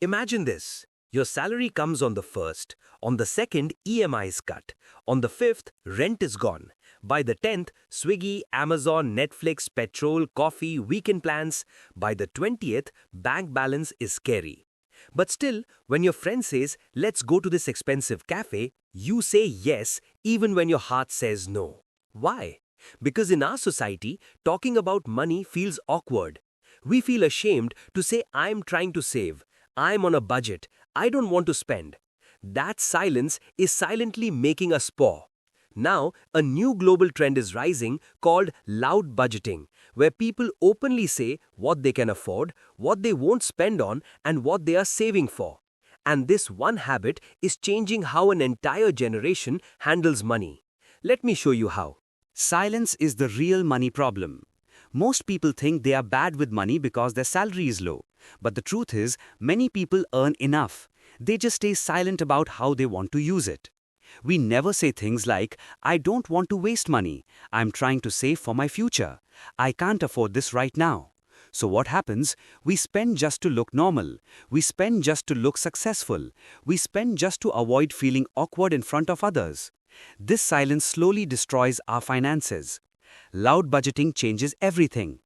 Imagine this. Your salary comes on the 1st, on the 2nd, EMI is cut, on the 5th, rent is gone. By the 10th, Swiggy, Amazon, Netflix, petrol, coffee, weekend plans. By the 20th, bank balance is scary. But still, when your friend says, let's go to this expensive cafe, you say yes even when your heart says no. Why? Because in our society, talking about money feels awkward. We feel ashamed to say I'm trying to save, I'm on a budget, I don't want to spend. That silence is silently making us poor. Now, a new global trend is rising called loud budgeting, where people openly say what they can afford, what they won't spend on, and what they are saving for. And this one habit is changing how an entire generation handles money. Let me show you how. Silence is the real money problem. Most people think they are bad with money because their salary is low. But the truth is, many people earn enough. They just stay silent about how they want to use it. We never say things like, I don't want to waste money. I'm trying to save for my future. I can't afford this right now. So what happens? We spend just to look normal. We spend just to look successful. We spend just to avoid feeling awkward in front of others. This silence slowly destroys our finances. Loud budgeting changes everything.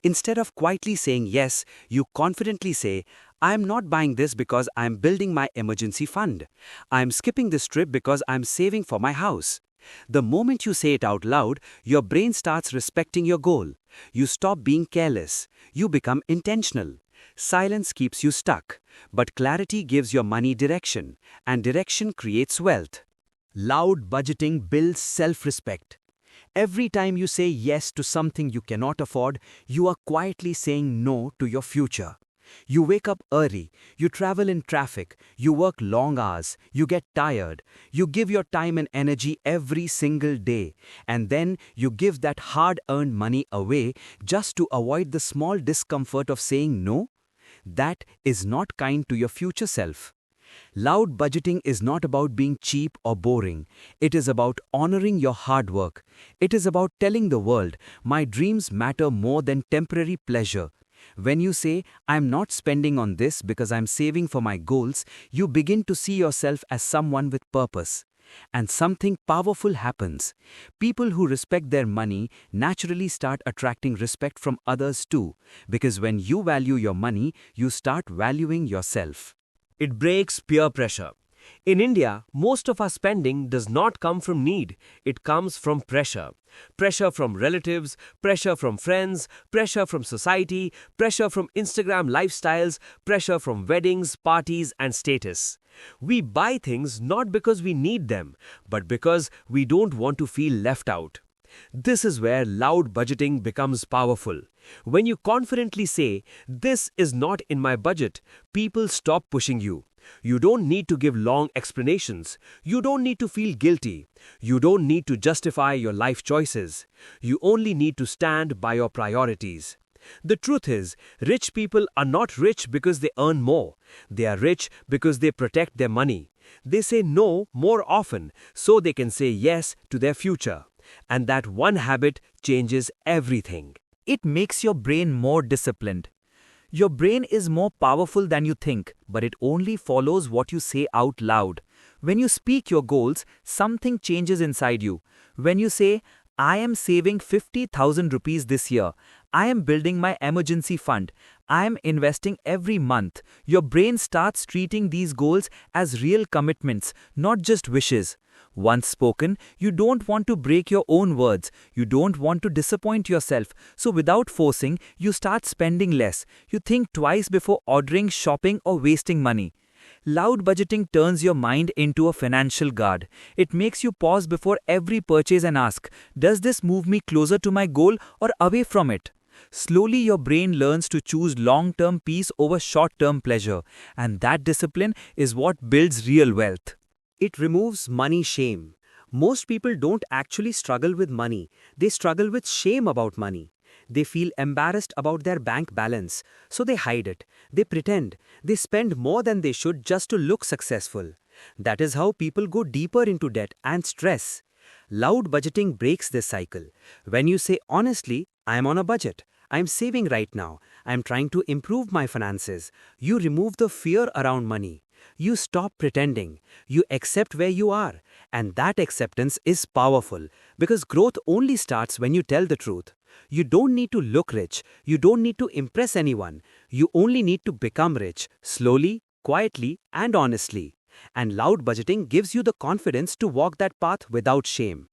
Instead of quietly saying yes, you confidently say, I'm not buying this because I'm building my emergency fund. I'm skipping this trip because I'm saving for my house. The moment you say it out loud, your brain starts respecting your goal. You stop being careless. You become intentional. Silence keeps you stuck, but clarity gives your money direction, and direction creates wealth. Loud budgeting builds self-respect. Every time you say yes to something you cannot afford, you are quietly saying no to your future. You wake up early, you travel in traffic, you work long hours, you get tired, you give your time and energy every single day, and then you give that hard-earned money away just to avoid the small discomfort of saying no? That is not kind to your future self. Loud budgeting is not about being cheap or boring. It is about honoring your hard work. It is about telling the world, my dreams matter more than temporary pleasure. When you say, I'm not spending on this because I'm saving for my goals, you begin to see yourself as someone with purpose. And something powerful happens. People who respect their money naturally start attracting respect from others too, because when you value your money, you start valuing yourself. It breaks peer pressure. In India, most of our spending does not come from need. It comes from pressure. Pressure from relatives, pressure from friends, pressure from society, pressure from Instagram lifestyles, pressure from weddings, parties, and status. We buy things not because we need them, but because we don't want to feel left out. This is where loud budgeting becomes powerful. When you confidently say, this is not in my budget, people stop pushing you. You don't need to give long explanations. You don't need to feel guilty. You don't need to justify your life choices. You only need to stand by your priorities. The truth is, rich people are not rich because they earn more. They are rich because they protect their money. They say no more often so they can say yes to their future. And that one habit changes everything. It makes your brain more disciplined. Your brain is more powerful than you think, but it only follows what you say out loud. When you speak your goals, something changes inside you. When you say, I am saving 50,000 rupees this year, I am building my emergency fund, I am investing every month, your brain starts treating these goals as real commitments, not just wishes. Once spoken, you don't want to break your own words. You don't want to disappoint yourself. So without forcing, you start spending less. You think twice before ordering, shopping, or wasting money. Loud budgeting turns your mind into a financial guard. It makes you pause before every purchase and ask, does this move me closer to my goal or away from it? Slowly, your brain learns to choose long-term peace over short-term pleasure. And that discipline is what builds real wealth. It removes money shame. Most people don't actually struggle with money. They struggle with shame about money. They feel embarrassed about their bank balance, so they hide it. They pretend. They spend more than they should just to look successful. That is how people go deeper into debt and stress. Loud budgeting breaks this cycle. When you say honestly, I am on a budget, I'm saving right now. I'm trying to improve my finances. You remove the fear around money. You stop pretending. You accept where you are. And that acceptance is powerful because growth only starts when you tell the truth. You don't need to look rich. You don't need to impress anyone. You only need to become rich, slowly, quietly, and honestly. And loud budgeting gives you the confidence to walk that path without shame.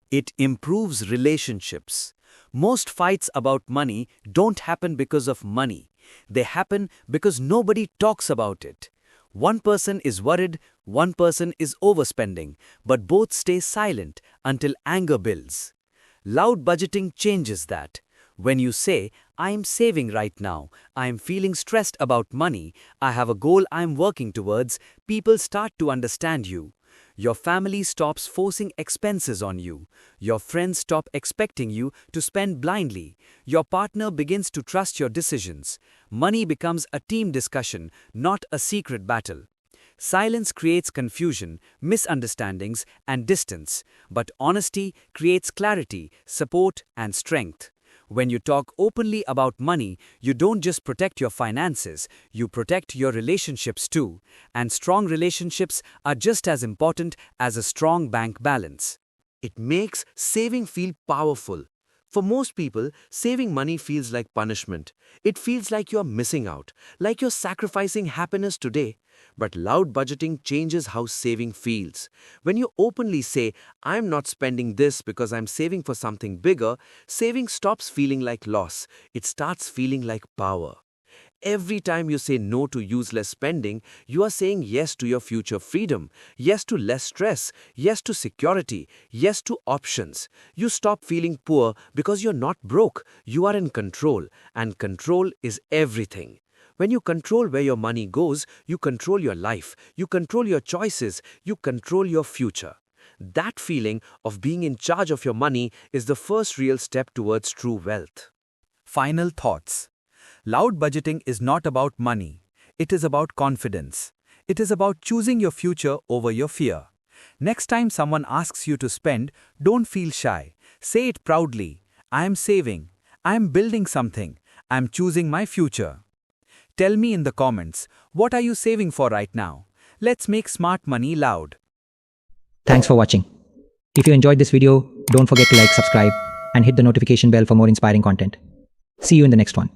It improves relationships. Most fights about money don't happen because of money. They happen because nobody talks about it. One person is worried, one person is overspending, but both stay silent until anger builds. Loud budgeting changes that. When you say, I'm saving right now, I'm feeling stressed about money, I have a goal I'm working towards, people start to understand you. Your family stops forcing expenses on you. Your friends stop expecting you to spend blindly. Your partner begins to trust your decisions. Money becomes a team discussion, not a secret battle. Silence creates confusion, misunderstandings, and distance, but honesty creates clarity, support, and strength. When you talk openly about money, you don't just protect your finances, you protect your relationships too. And strong relationships are just as important as a strong bank balance. It makes saving feel powerful. For most people, saving money feels like punishment. It feels like you're missing out, like you're sacrificing happiness today. But loud budgeting changes how saving feels. When you openly say, I'm not spending this because I'm saving for something bigger, saving stops feeling like loss. It starts feeling like power. Every time you say no to useless spending, you are saying yes to your future freedom, yes to less stress, yes to security, yes to options. You stop feeling poor because you're not broke, you are in control, and control is everything. When you control where your money goes, you control your life, you control your choices, you control your future. That feeling of being in charge of your money is the first real step towards true wealth. Final thoughts. Loud budgeting is not about money. It is about confidence. It is about choosing your future over your fear. Next time someone asks you to spend, don't feel shy. Say it proudly. I am saving. I am building something. I am choosing my future. Tell me in the comments, what are you saving for right now? Let's make smart money loud. Thanks for watching. If you enjoyed this video, don't forget to like, subscribe, and hit the notification bell for more inspiring content. See you in the next one.